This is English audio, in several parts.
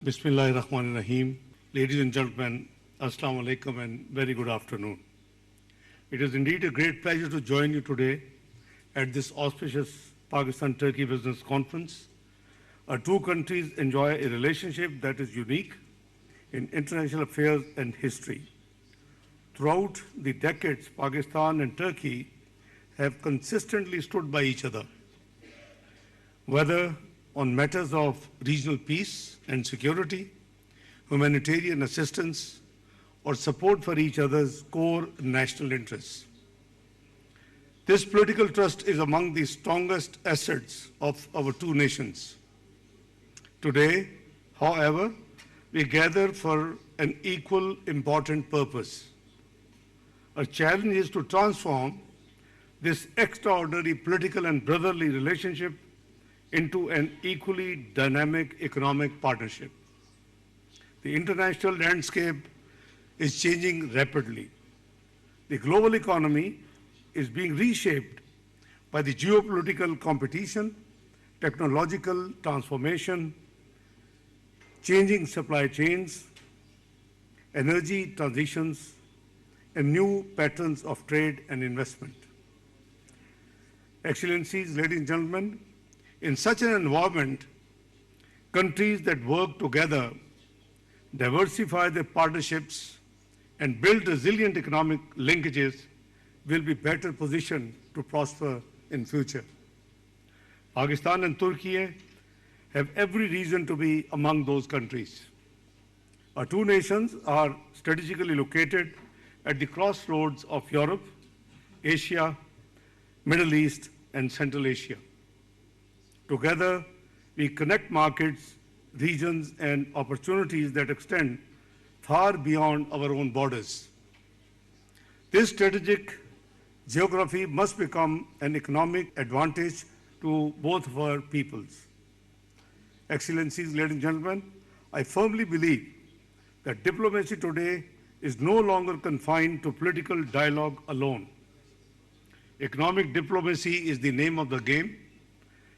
Bismillahirrahmanirrahim. Ladies and gentlemen, Assalamu alaikum and very good afternoon. It is indeed a great pleasure to join you today at this auspicious Pakistan-Türkiye Business Conference. Our two countries enjoy a relationship that is unique in international affairs and history. Throughout the decades, Pakistan and Turkey have consistently stood by each other, whether on matters of regional peace and security, humanitarian assistance, or support for each other's core national interests. This political trust is among the strongest assets of our two nations. Today, however, we gather for an equal important purpose. Our challenge is to transform this extraordinary political and brotherly relationship into an equally dynamic economic partnership. The international landscape is changing rapidly. The global economy is being reshaped by the geopolitical competition, technological transformation, changing supply chains, energy transitions, and new patterns of trade and investment. Excellencies, ladies and gentlemen, in such an environment, countries that work together, diversify their partnerships, and build resilient economic linkages will be better positioned to prosper in future. Pakistan and Turkey have every reason to be among those countries. Our two nations are strategically located at the crossroads of Europe, Asia, Middle East, and Central Asia. Together, we connect markets, regions, and opportunities that extend far beyond our own borders. This strategic geography must become an economic advantage to both of our peoples. Excellencies, ladies and gentlemen, I firmly believe that diplomacy today is no longer confined to political dialogue alone. Economic diplomacy is the name of the game.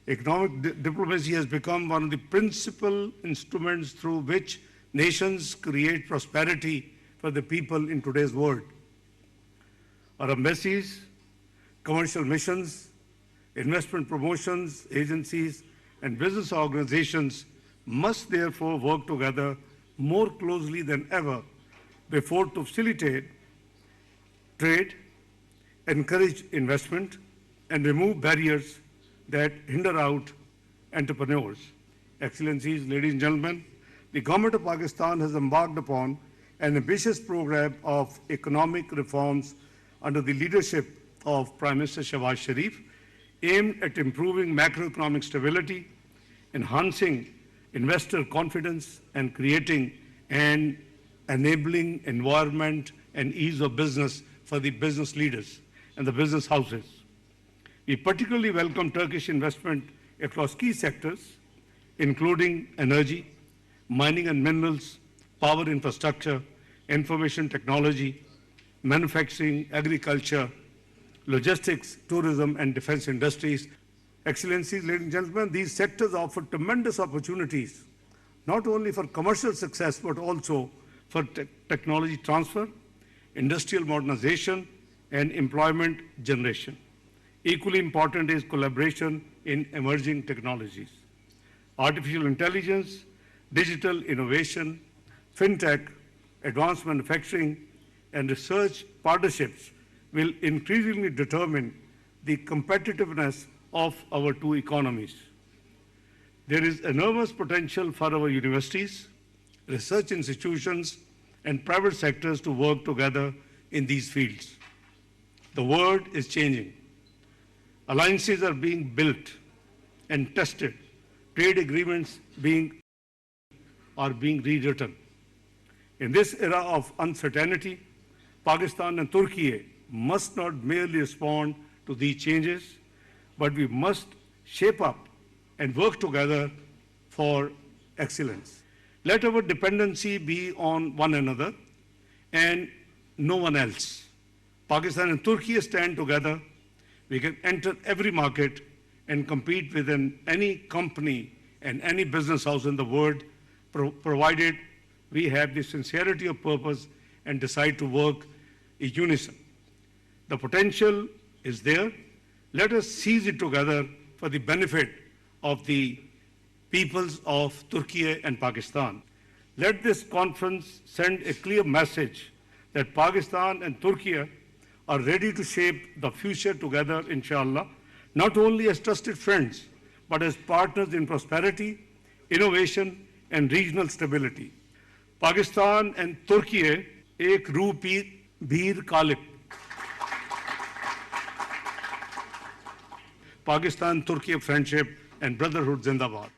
Economic diplomacy has become one of the principal instruments through which nations create prosperity for the people in today's world. Our embassies, commercial missions, investment promotions, agencies, and business organizations must therefore work together more closely than ever before to facilitate trade, encourage investment, and remove barriers that hinder out entrepreneurs. Excellencies, ladies and gentlemen, the government of Pakistan has embarked upon an ambitious program of economic reforms under the leadership of Prime Minister Shehbaz Sharif, aimed at improving macroeconomic stability, enhancing investor confidence, and creating an enabling environment and ease of business for the business leaders and the business houses. We particularly welcome Turkish investment across key sectors, including energy, mining and minerals, power infrastructure, information technology, manufacturing, agriculture, logistics, tourism, and defense industries. Excellencies, ladies and gentlemen, these sectors offer tremendous opportunities, not only for commercial success, but also for technology transfer, industrial modernization, and employment generation. Equally important is collaboration in emerging technologies. Artificial intelligence, digital innovation, fintech, advanced manufacturing, and research partnerships will increasingly determine the competitiveness of our two economies. There is enormous potential for our universities, research institutions, and private sectors to work together in these fields. The world is changing. Alliances are being built and tested. Trade agreements are being rewritten. In this era of uncertainty, Pakistan and Turkey must not merely respond to these changes, but we must shape up and work together for excellence. Let our dependency be on one another and no one else. Pakistan and Turkey stand together. We can enter every market and compete within any company and any business house in the world provided we have the sincerity of purpose and decide to work in unison. The potential is there. Let us seize it together for the benefit of the peoples of Turkey and Pakistan. Let this conference send a clear message that Pakistan and Turkey are ready to shape the future together, inshallah, not only as trusted friends, but as partners in prosperity, innovation, and regional stability. Pakistan and Turkey ek rooh bir kalib. Pakistan-Turkey friendship and brotherhood zindabad.